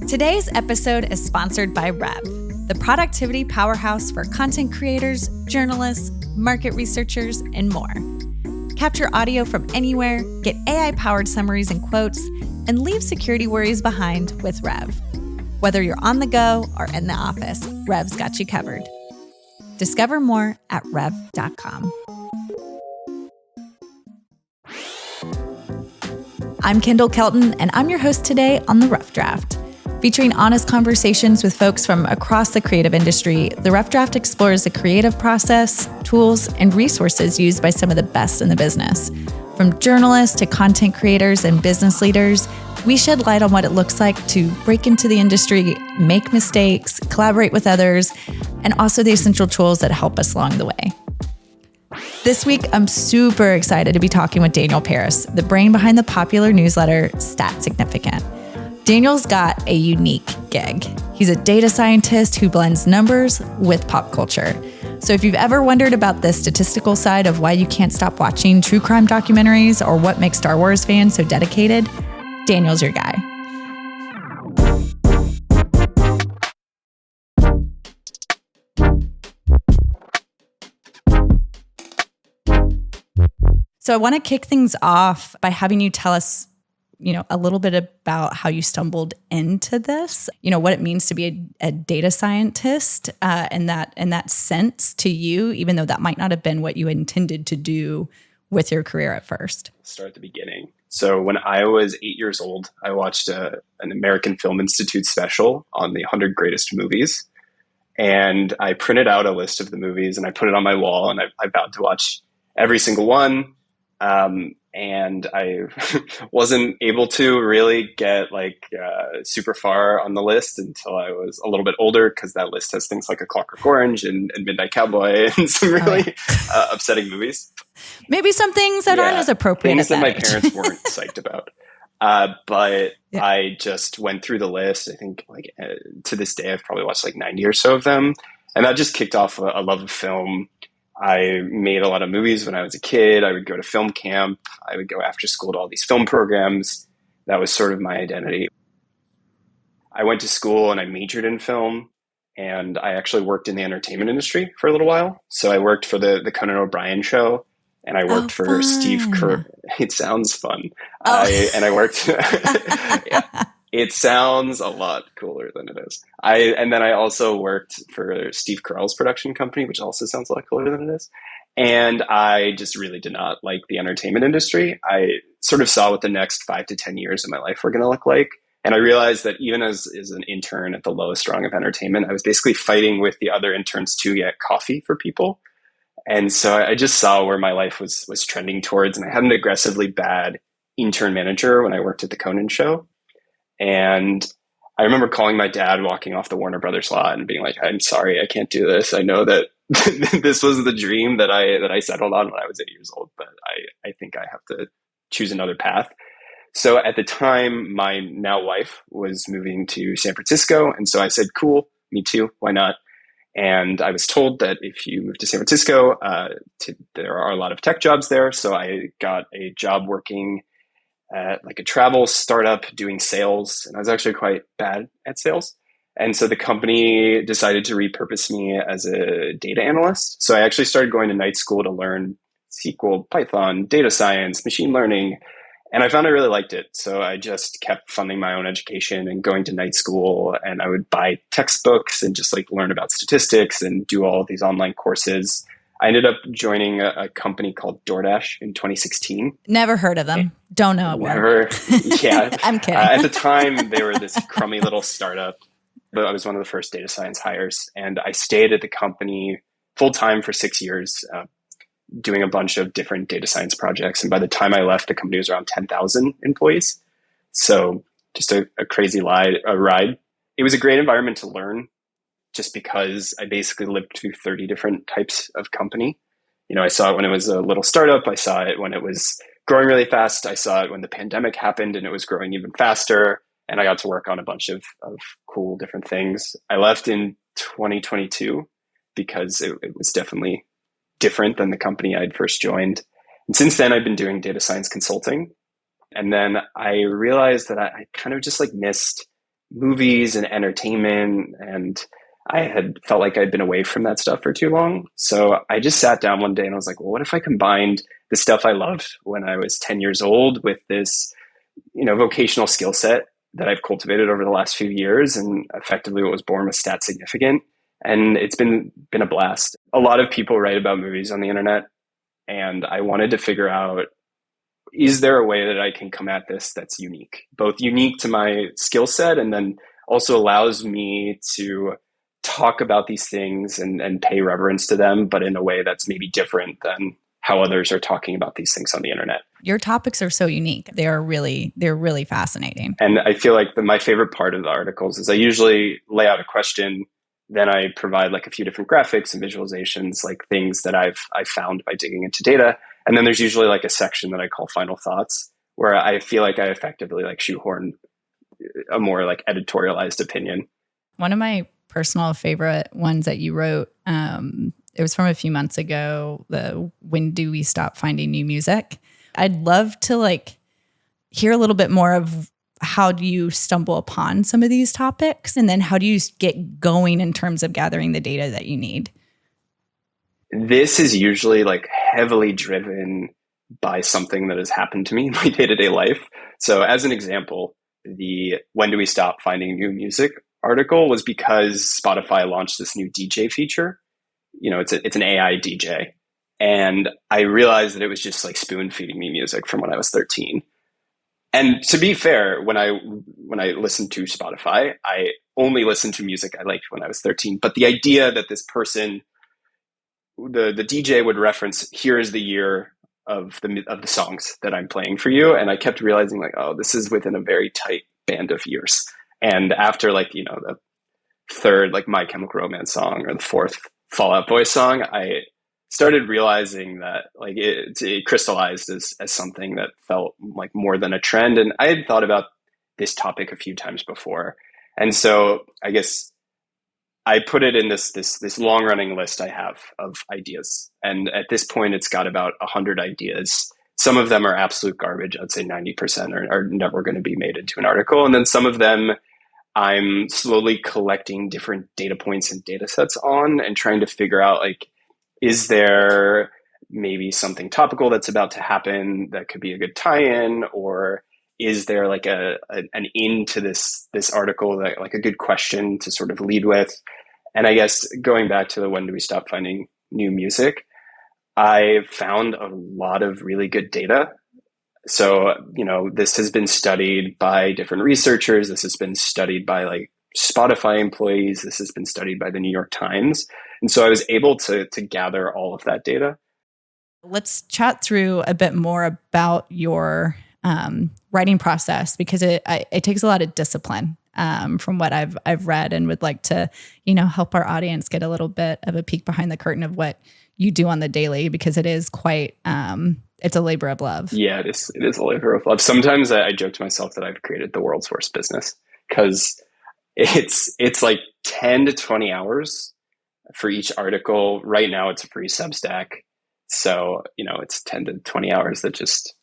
Today's episode is sponsored by Rev, the productivity powerhouse for content creators, journalists, market researchers, and more. Capture audio from anywhere, get AI-powered summaries and quotes, and leave security worries behind with Rev. Whether you're on the go or in the office, Rev's got you covered. Discover more at rev.com. I'm Kendall Kelton, and I'm your host today on The Rough Draft. Featuring honest conversations with folks from across the creative industry, The Rough Draft explores the creative process, tools, and resources used by some of the best in the business. From journalists to content creators and business leaders, we shed light on what it looks like to break into the industry, make mistakes, collaborate with others, and also the essential tools that help us along the way. This week, I'm super excited to be talking with Daniel Parris, the brain behind the popular newsletter Stat Significant. Daniel's got a unique gig. He's a data scientist who blends numbers with pop culture. So if you've ever wondered about the statistical side of why you can't stop watching true crime documentaries or what makes Star Wars fans so dedicated, Daniel's your guy. So I want to kick things off by having you tell us a little bit about how you stumbled into this, what it means to be a data scientist in that sense to you, even though that might not have been what you intended to do with your career at first. Start at the beginning. So when I was 8 years old, I watched an American Film Institute special on the 100 greatest movies. And I printed out a list of the movies and I put it on my wall and I vowed to watch every single one. And I wasn't able to really get super far on the list until I was a little bit older, because that list has things like A Clockwork Orange and Midnight Cowboy and some really upsetting movies. Maybe some things that aren't as appropriate. Things that my parents weren't psyched about. But I just went through the list. I think to this day, I've probably watched 90 or so of them. And that just kicked off a love of film. I made a lot of movies when I was a kid. I would go to film camp. I would go after school to all these film programs. That was sort of my identity. I went to school and I majored in film, and I actually worked in the entertainment industry for a little while. So I worked for the Conan O'Brien show, and I worked for Steve Kerr. It sounds fun. I worked. It sounds a lot cooler than it is. And then I also worked for Steve Carell's production company, which also sounds a lot cooler than it is. And I just really did not like the entertainment industry. I sort of saw what the next 5 to 10 years of my life were going to look like. And I realized that even as an intern at the lowest rung of entertainment, I was basically fighting with the other interns to get coffee for people. And so I just saw where my life was trending towards. And I had an aggressively bad intern manager when I worked at the Conan show. And I remember calling my dad walking off the Warner Brothers lot and being like, I'm sorry, I can't do this. I know that this was the dream that I settled on when I was 8 years old, but I think I have to choose another path. So at the time, my now wife was moving to San Francisco. And so I said, cool, me too. Why not? And I was told that if you move to San Francisco, there are a lot of tech jobs there. So I got a job working at a travel startup doing sales. And I was actually quite bad at sales. And so the company decided to repurpose me as a data analyst. So I actually started going to night school to learn SQL, Python, data science, machine learning. And I found I really liked it. So I just kept funding my own education and going to night school. And I would buy textbooks and just learn about statistics and do all of these online courses. I ended up joining a company called DoorDash in 2016. Never heard of them. Don't know it well. Yeah. I'm kidding. At the time, they were this crummy little startup, but I was one of the first data science hires. And I stayed at the company full time for 6 years, doing a bunch of different data science projects. And by the time I left, the company was around 10,000 employees. So just a crazy ride. It was a great environment to learn, just because I basically lived through 30 different types of company. I saw it when it was a little startup. I saw it when it was growing really fast. I saw it when the pandemic happened and it was growing even faster. And I got to work on a bunch of cool different things. I left in 2022 because it was definitely different than the company I'd first joined. And since then, I've been doing data science consulting. And then I realized that I kind of just missed movies and entertainment, and I had felt like I'd been away from that stuff for too long. So I just sat down one day and I was like, well, what if I combined the stuff I loved when I was 10 years old with this, vocational skill set that I've cultivated over the last few years, and effectively what was born was Stat Significant. And it's been a blast. A lot of people write about movies on the internet, and I wanted to figure out, is there a way that I can come at this that's unique, both unique to my skill set and then also allows me to talk about these things and pay reverence to them, but in a way that's maybe different than how others are talking about these things on the internet. Your topics are so unique. They're really fascinating. And I feel like my favorite part of the articles is I usually lay out a question, then I provide like a few different graphics and visualizations, like things that I've found by digging into data. And then there's usually like a section that I call final thoughts, where I feel like I effectively like shoehorn a more like editorialized opinion. One of my personal favorite ones that you wrote, it was from a few months ago, the When Do We Stop Finding New Music? I'd love to hear a little bit more of how do you stumble upon some of these topics, and then how do you get going in terms of gathering the data that you need? This is usually heavily driven by something that has happened to me in my day-to-day life. So as an example, the When Do We Stop Finding New Music article was because Spotify launched this new DJ feature. It's an AI DJ. And I realized that it was just spoon feeding me music from when I was 13. And to be fair, when I listened to Spotify, I only listened to music I liked when I was 13. But the idea that this person, the DJ would reference, here is the year of the songs that I'm playing for you. And I kept realizing this is within a very tight band of years. And after the third My Chemical Romance song or the fourth Fall Out Boy song, I started realizing that it crystallized as something that felt like more than a trend. And I had thought about this topic a few times before. And so I guess I put it in this long running list I have of ideas. And at this point, it's got about 100 ideas. Some of them are absolute garbage. I'd say 90% are never going to be made into an article. And then some of them I'm slowly collecting different data points and data sets on and trying to figure out is there maybe something topical that's about to happen that could be a good tie-in, or is there an into this article that a good question to sort of lead with? And I guess going back to the When Do We Stop Finding New Music, I found a lot of really good data. So, this has been studied by different researchers. This has been studied by Spotify employees. This has been studied by the New York Times. And so I was able to gather all of that data. Let's chat through a bit more about your writing process, because it takes a lot of discipline from what I've read, and would like to, help our audience get a little bit of a peek behind the curtain of what you do on the daily, because it is quite, it's a labor of love. Yeah, it is a labor of love. Sometimes I joke to myself that I've created the world's worst business, because it's 10 to 20 hours for each article. Right now it's a free Substack. So, it's 10 to 20 hours that just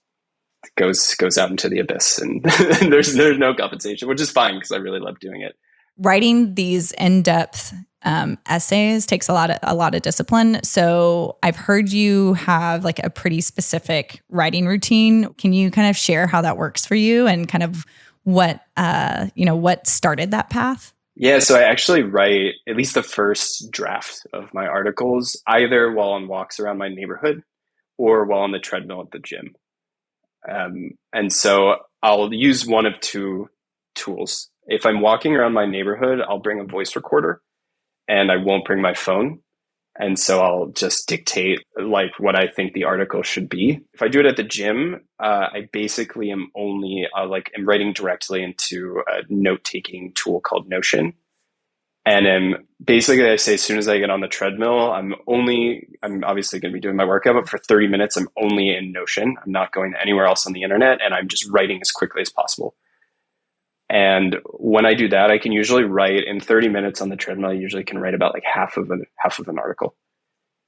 goes out into the abyss, and there's no compensation, which is fine because I really love doing it. Writing these in-depth essays takes a lot of discipline. So I've heard you have a pretty specific writing routine. Can you kind of share how that works for you and kind of what started that path? Yeah, so I actually write at least the first draft of my articles either while on walks around my neighborhood or while on the treadmill at the gym. And so I'll use one of two tools. If I'm walking around my neighborhood, I'll bring a voice recorder and I won't bring my phone. And so I'll just dictate what I think the article should be. If I do it at the gym, I basically am I'm writing directly into a note-taking tool called Notion. And basically I say, as soon as I get on the treadmill, I'm obviously going to be doing my workout, but for 30 minutes, I'm only in Notion. I'm not going anywhere else on the internet, and I'm just writing as quickly as possible. And when I do that, I can usually write in 30 minutes on the treadmill. I usually can write about half of an article.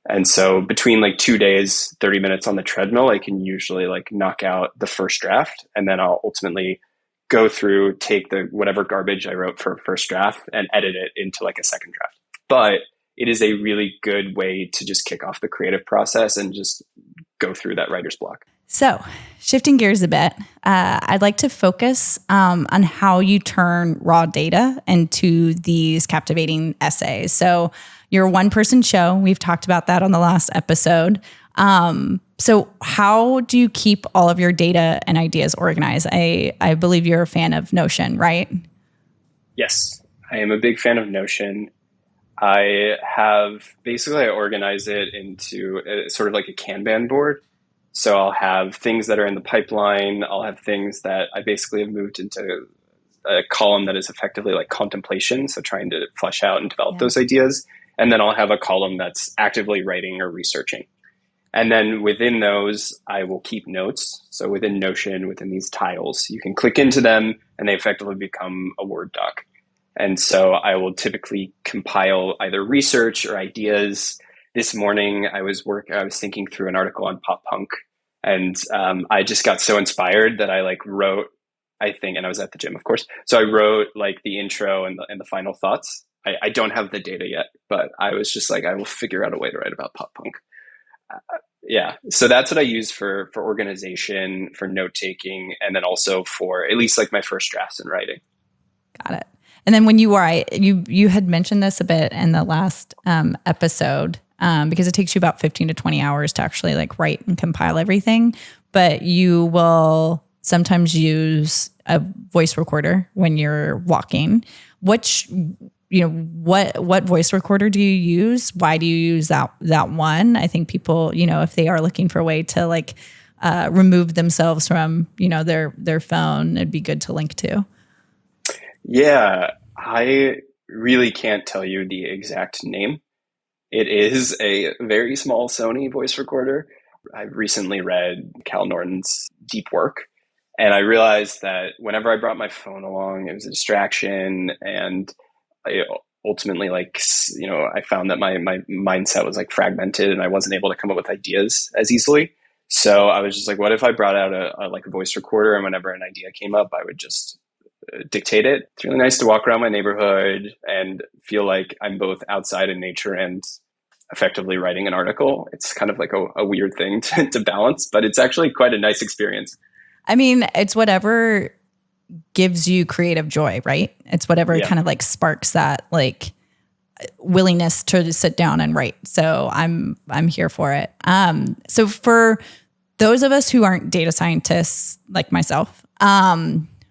And so between 2 days, 30 minutes on the treadmill, I can usually knock out the first draft, and then I'll ultimately go through, take the whatever garbage I wrote for first draft and edit it into like a second draft. But it is a really good way to just kick off the creative process and just go through that writer's block. So, shifting gears a bit, I'd like to focus on how you turn raw data into these captivating essays. So, you're a one-person show. We've talked about that on the last episode. So, how do you keep all of your data and ideas organized? I believe you're a fan of Notion, right? Yes, I am a big fan of Notion. I organize it into sort of like a Kanban board. So I'll have things that are in the pipeline. I'll have things that I basically have moved into a column that is effectively like contemplation. So trying to flesh out and develop those ideas. And then I'll have a column that's actively writing or researching. And then within those, I will keep notes. So within Notion, within these tiles, you can click into them and they effectively become a Word doc. And so I will typically compile either research or ideas. This morning, I was thinking through an article on pop punk, and I just got so inspired that I wrote, and I was at the gym, of course. So I wrote like the intro and the final thoughts. I don't have the data yet, but I was just like, I will figure out a way to write about pop punk. So that's what I use for organization, for note taking, and then also for at least like my first drafts in writing. Got it. And then when you had mentioned this a bit in the last episode, because it takes you about 15 to 20 hours to actually like write and compile everything, but you will sometimes use a voice recorder when you're walking. What voice recorder do you use? Why do you use that one? I think people, if they are looking for a way to like remove themselves from, their phone, it'd be good to link to. Yeah, I really can't tell you the exact name. It is a very small Sony voice recorder. I recently read Cal Norton's Deep Work, and I realized that whenever I brought my phone along, it was a distraction, and I ultimately, I found that my mindset was like fragmented, and I wasn't able to come up with ideas as easily. So I was just like, what if I brought out a voice recorder, and whenever an idea came up, I would just dictate it. It's really nice to walk around my neighborhood and feel like I'm both outside in nature and effectively writing an article. It's kind of like a weird thing to balance, but it's actually quite a nice experience. I mean, it's whatever gives you creative joy, right? It's whatever kind of like sparks that like willingness to sit down and write. So I'm here for it. So for those of us who aren't data scientists like myself,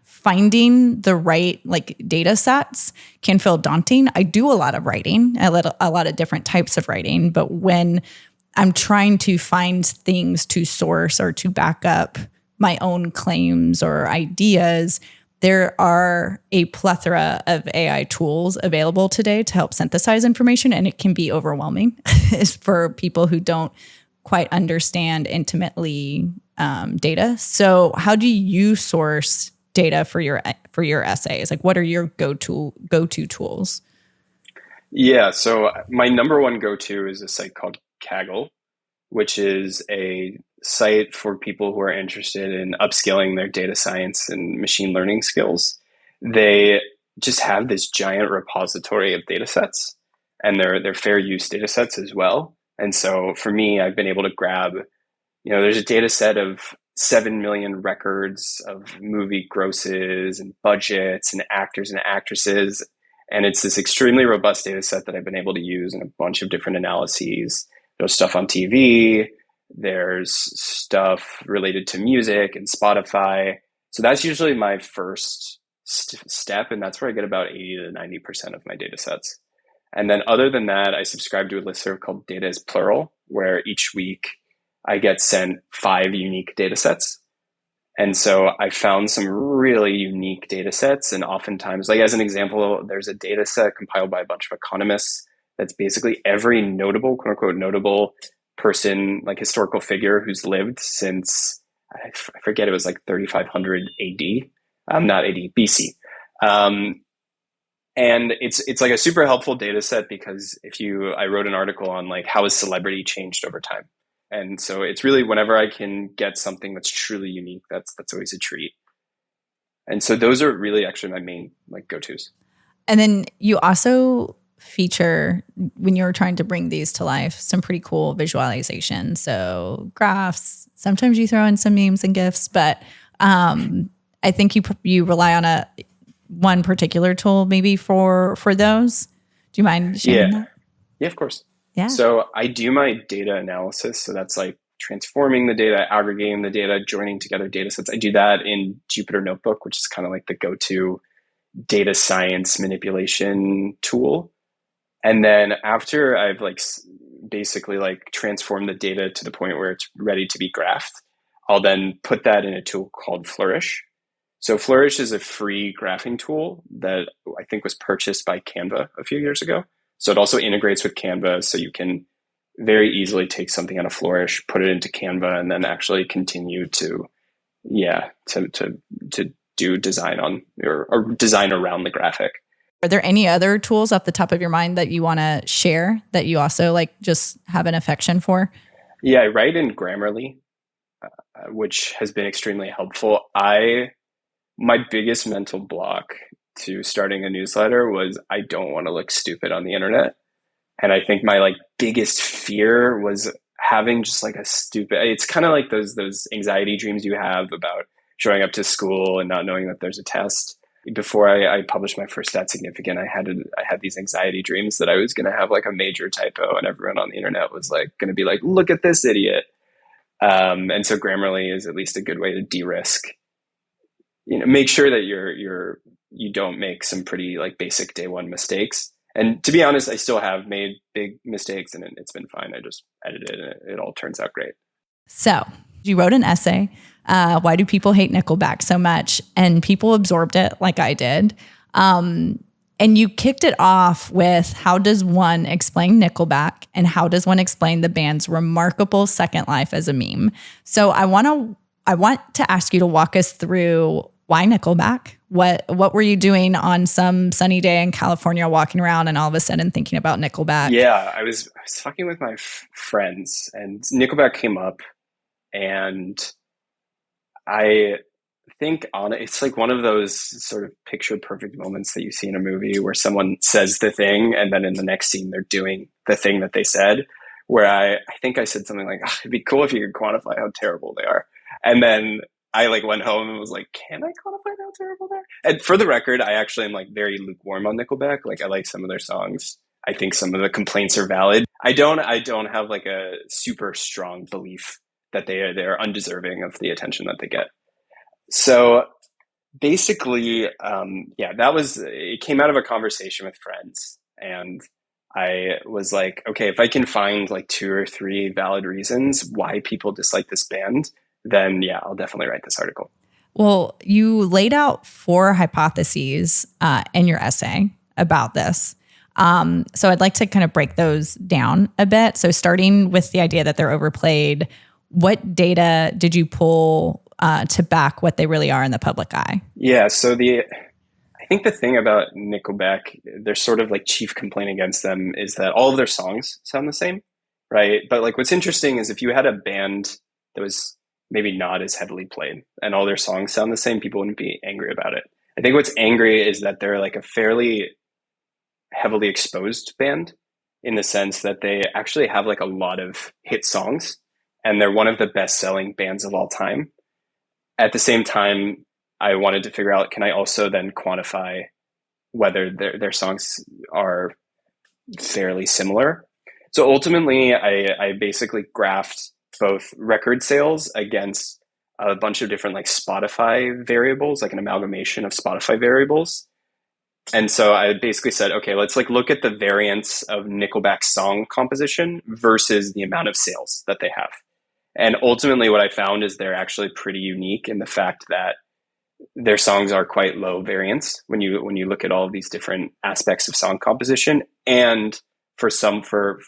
finding the right like data sets can feel daunting. I do a lot of writing, a lot of different types of writing, but when I'm trying to find things to source or to back up my own claims or ideas, there are a plethora of AI tools available today to help synthesize information, and it can be overwhelming for people who don't quite understand intimately data. So how do you source data for your essays? Like, what are your go-to tools? Yeah, so my number one go-to is a site called Kaggle, which is a site for people who are interested in upskilling their data science and machine learning skills. They just have this giant repository of data sets, and they're fair use data sets as well. And so for me, I've been able to grab, there's a data set of 7 million records of movie grosses and budgets and actors and actresses. And it's this extremely robust data set that I've been able to use in a bunch of different analyses. There's stuff on TV, there's stuff related to music and Spotify. So that's usually my first step, and that's where I get about 80 to 90% of my data sets. And then other than that, I subscribe to a listserv called Data is Plural, where each week I get sent 5 unique data sets. And so I found some really unique data sets. And oftentimes, like as an example, there's a data set compiled by a bunch of economists that's basically every notable, quote unquote, notable person, like historical figure who's lived since, I forget, it was like 3500 AD, not AD, BC. And it's like a super helpful data set because I wrote an article on like how has celebrity changed over time. And so it's really whenever I can get something that's truly unique, that's always a treat. And so those are really actually my main like go-tos. And then you also feature, when you're trying to bring these to life, some pretty cool visualization. So graphs, sometimes you throw in some memes and GIFs, but I think you rely on one particular tool maybe for those. Do you mind sharing that? Yeah, of course. Yeah. So I do my data analysis. So that's like transforming the data, aggregating the data, joining together data sets. I do that in Jupyter Notebook, which is kind of like the go-to data science manipulation tool. And then after I've like basically like transformed the data to the point where it's ready to be graphed, I'll then put that in a tool called Flourish. So Flourish is a free graphing tool that I think was purchased by Canva a few years ago. So it also integrates with Canva, so you can very easily take something out of Flourish, put it into Canva, and then actually continue to do design on or design around the graphic. Are there any other tools off the top of your mind that you want to share that you also like just have an affection for? Yeah, I write in Grammarly, which has been extremely helpful. My biggest mental block to starting a newsletter was I don't want to look stupid on the internet. And I think my like biggest fear was having just like it's kind of like those anxiety dreams you have about showing up to school and not knowing that there's a test. Before I published my first Stat Significant, I had these anxiety dreams that I was going to have like a major typo and everyone on the internet was like going to be like, look at this idiot. And so Grammarly is at least a good way to de-risk, make sure that you don't make some pretty like basic day one mistakes. And to be honest, I still have made big mistakes and it's been fine. I just edited and it all turns out great. So you wrote an essay. Why do people hate Nickelback so much? And people absorbed it like I did. And you kicked it off with, how does one explain Nickelback and how does one explain the band's remarkable second life as a meme? So I want to ask you to walk us through why Nickelback? What were you doing on some sunny day in California, walking around and all of a sudden thinking about Nickelback? Yeah, I was talking with my friends and Nickelback came up, and I think it's like one of those sort of picture perfect moments that you see in a movie where someone says the thing and then in the next scene they're doing the thing that they said, where I think I said something like, it'd be cool if you could quantify how terrible they are. And then I like went home and was like, can I quantify how terrible they are? And for the record, I actually am like very lukewarm on Nickelback. Like I like some of their songs. I think some of the complaints are valid. I don't have like a super strong belief that they're undeserving of the attention that they get. So basically, it came out of a conversation with friends, and I was like, okay, if I can find like 2 or 3 valid reasons why people dislike this band, then yeah, I'll definitely write this article. Well, you laid out 4 hypotheses in your essay about this. So I'd like to kind of break those down a bit. So starting with the idea that they're overplayed, what data did you pull to back what they really are in the public eye? Yeah, so I think the thing about Nickelback, their sort of like chief complaint against them is that all of their songs sound the same, right? But like what's interesting is if you had a band that was maybe not as heavily played and all their songs sound the same, people wouldn't be angry about it. I think what's angry is that they're like a fairly heavily exposed band in the sense that they actually have like a lot of hit songs and they're one of the best selling bands of all time. At the same time, I wanted to figure out, can I also then quantify whether their songs are fairly similar? So ultimately, I basically graphed both record sales against a bunch of different like Spotify variables, like an amalgamation of Spotify variables. And so I basically said, okay, let's like look at the variance of Nickelback's song composition versus the amount of sales that they have. And ultimately what I found is they're actually pretty unique in the fact that their songs are quite low variance when you look at all of these different aspects of song composition. And for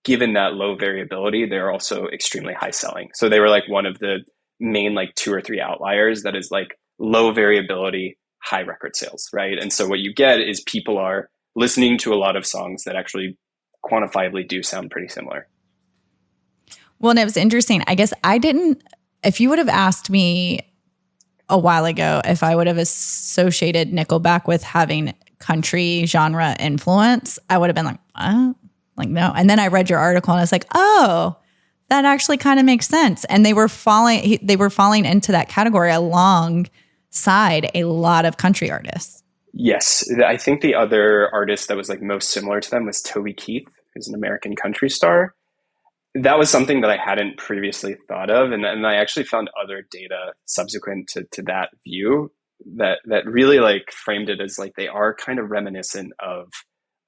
given that low variability, they're also extremely high selling. So they were like one of the main like 2 or 3 outliers that is like low variability, high record sales, right? And so what you get is people are listening to a lot of songs that actually quantifiably do sound pretty similar. Well, and it was interesting. I guess if you would have asked me a while ago if I would have associated Nickelback with having country genre influence. I would have been like, what? Like, no. And then I read your article and I was like, oh, that actually kind of makes sense. And they were falling into that category alongside a lot of country artists. Yes. I think the other artist that was like most similar to them was Toby Keith, who's an American country star. That was something that I hadn't previously thought of. And I actually found other data subsequent to that view that really like framed it as like they are kind of reminiscent of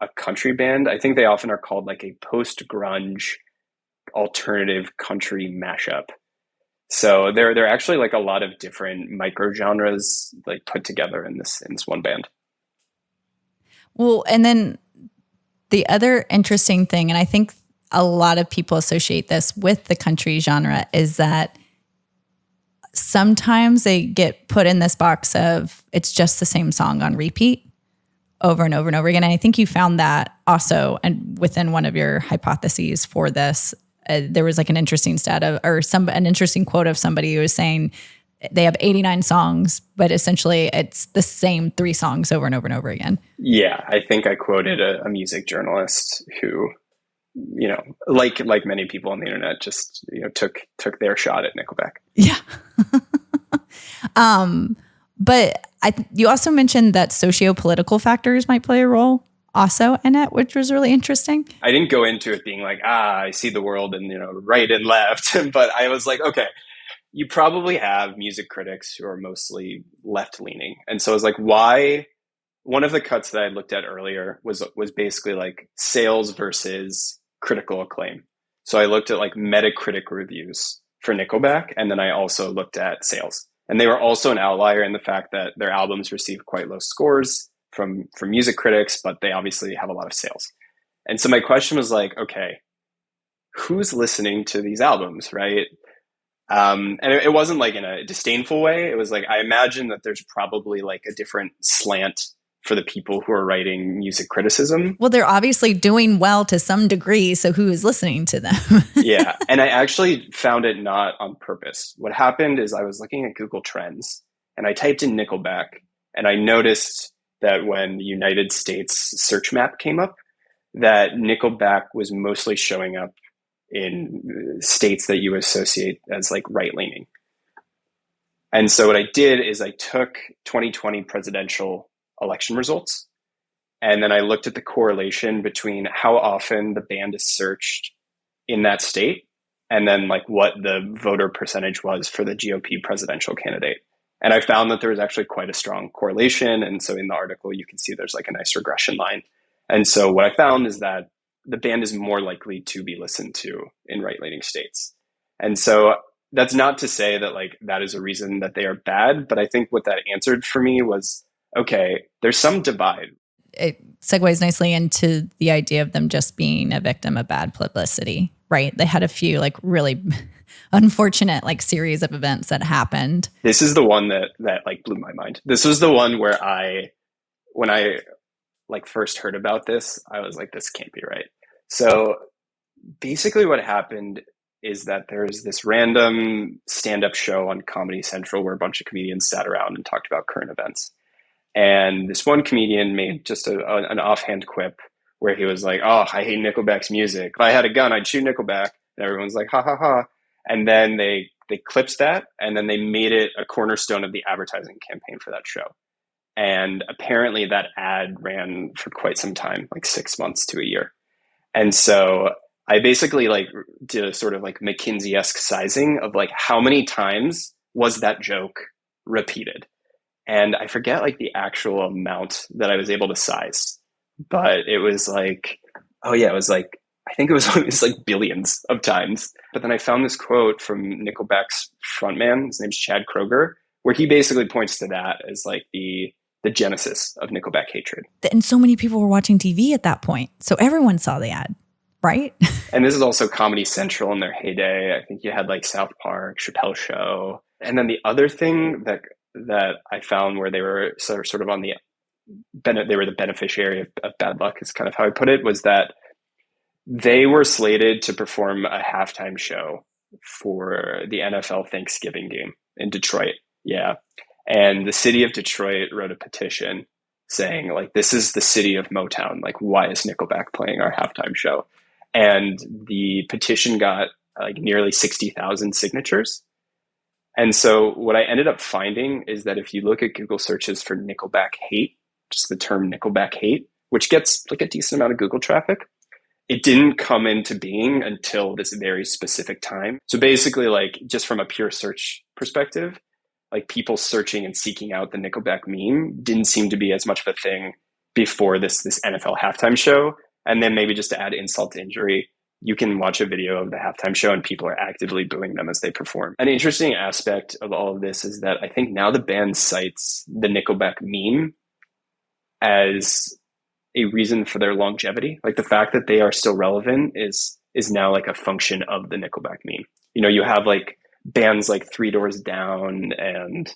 a country band. I think they often are called like a post-grunge alternative country mashup. So there are actually like a lot of different micro genres like put together in this one band. Well, and then the other interesting thing, and I think a lot of people associate this with the country genre, is that sometimes they get put in this box of it's just the same song on repeat over and over and over again. And I think you found that also, and within one of your hypotheses for this, there was like an interesting an interesting quote of somebody who was saying they have 89 songs, but essentially it's the same 3 songs over and over and over again. Yeah, I think I quoted a music journalist who, you know, like many people on the internet, just, you know, took their shot at Nickelback. Yeah. But you also mentioned that socio-political factors might play a role also in it, which was really interesting. I didn't go into it being like, I see the world and, you know, right and left. But I was like, okay, you probably have music critics who are mostly left-leaning. And so I was like, why? One of the cuts that I looked at earlier was basically like sales versus critical acclaim. So I looked at like Metacritic reviews for Nickelback, and then I also looked at sales. And they were also an outlier in the fact that their albums received quite low scores from music critics, but they obviously have a lot of sales. And so my question was like, okay, who's listening to these albums, right? And it wasn't like in a disdainful way. It was like, I imagine that there's probably like a different slant for the people who are writing music criticism. Well, they're obviously doing well to some degree, so who is listening to them? Yeah, and I actually found it not on purpose. What happened is I was looking at Google Trends, and I typed in Nickelback, and I noticed that when the United States search map came up, that Nickelback was mostly showing up in states that you associate as like right-leaning. And so what I did is I took 2020 presidential election results, and then I looked at the correlation between how often the band is searched in that state, and then like what the voter percentage was for the GOP presidential candidate. And I found that there was actually quite a strong correlation. And so in the article, you can see there's like a nice regression line. And so what I found is that the band is more likely to be listened to in right-leaning states. And so that's not to say that like that is a reason that they are bad, but I think what that answered for me was, okay, there's some divide. It segues nicely into the idea of them just being a victim of bad publicity, right? They had a few like really unfortunate like series of events that happened. This is the one that like blew my mind. This was the one where when I like first heard about this, I was like, this can't be right. So basically what happened is that there's this random stand-up show on Comedy Central where a bunch of comedians sat around and talked about current events. And this one comedian made just an offhand quip where he was like, oh, I hate Nickelback's music. If I had a gun, I'd shoot Nickelback. And everyone's like, ha, ha, ha. And then they clipped that, and then they made it a cornerstone of the advertising campaign for that show. And apparently that ad ran for quite some time, like 6 months to a year. And so I basically like did a sort of like McKinsey-esque sizing of like how many times was that joke repeated. And I forget like the actual amount that I was able to size, but it was like, oh yeah, it was like, I think it was like billions of times. But then I found this quote from Nickelback's frontman, his name's Chad Kroeger, where he basically points to that as like the genesis of Nickelback hatred. And so many people were watching TV at that point. So everyone saw the ad, right? And this is also Comedy Central in their heyday. I think you had like South Park, Chappelle Show. And then the other thing that I found where they were sort of on they were the beneficiary of bad luck is kind of how I put it, was that they were slated to perform a halftime show for the NFL Thanksgiving game in Detroit. Yeah. And the city of Detroit wrote a petition saying, like, this is the city of Motown. Like, why is Nickelback playing our halftime show? And the petition got like nearly 60,000 signatures. And so what I ended up finding is that if you look at Google searches for Nickelback hate, just the term Nickelback hate, which gets like a decent amount of Google traffic, it didn't come into being until this very specific time. So basically, like, just from a pure search perspective, like, people searching and seeking out the Nickelback meme didn't seem to be as much of a thing before this NFL halftime show. And then maybe just to add insult to injury, you can watch a video of the halftime show and people are actively booing them as they perform. An interesting aspect of all of this is that I think now the band cites the Nickelback meme as a reason for their longevity. Like, the fact that they are still relevant is now like a function of the Nickelback meme. You know, you have like bands like Three Doors Down, and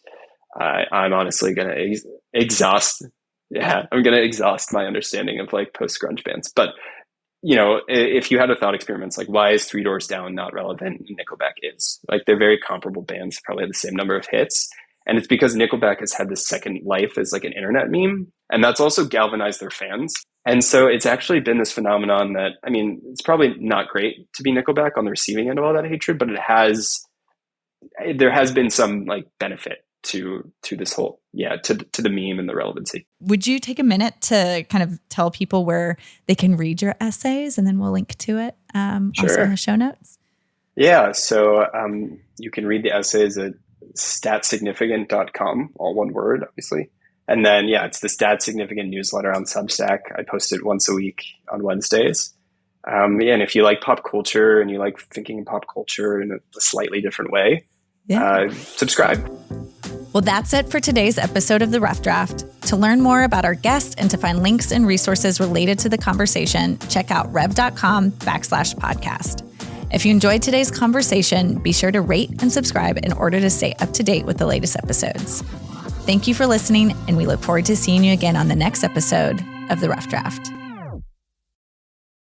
I'm honestly going to exhaust my understanding of like post-grunge bands. But, you know, if you had a thought experiment, like, why is Three Doors Down not relevant? Nickelback is. Like, they're very comparable bands, probably have the same number of hits. And it's because Nickelback has had this second life as like an internet meme. And that's also galvanized their fans. And so it's actually been this phenomenon that, I mean, it's probably not great to be Nickelback on the receiving end of all that hatred, but there has been some like benefit to this whole, to the meme and the relevancy. Would you take a minute to kind of tell people where they can read your essays, and then we'll link to it also in the show notes? Yeah. So you can read the essays at statsignificant.com, all one word, obviously. And then, it's the Stat Significant newsletter on Substack. I post it once a week on Wednesdays. And if you like pop culture and you like thinking in pop culture in a slightly different way, subscribe. Well, that's it for today's episode of The Rough Draft. To learn more about our guest and to find links and resources related to the conversation, check out rev.com/podcast. If you enjoyed today's conversation, be sure to rate and subscribe in order to stay up to date with the latest episodes. Thank you for listening, and we look forward to seeing you again on the next episode of The Rough Draft.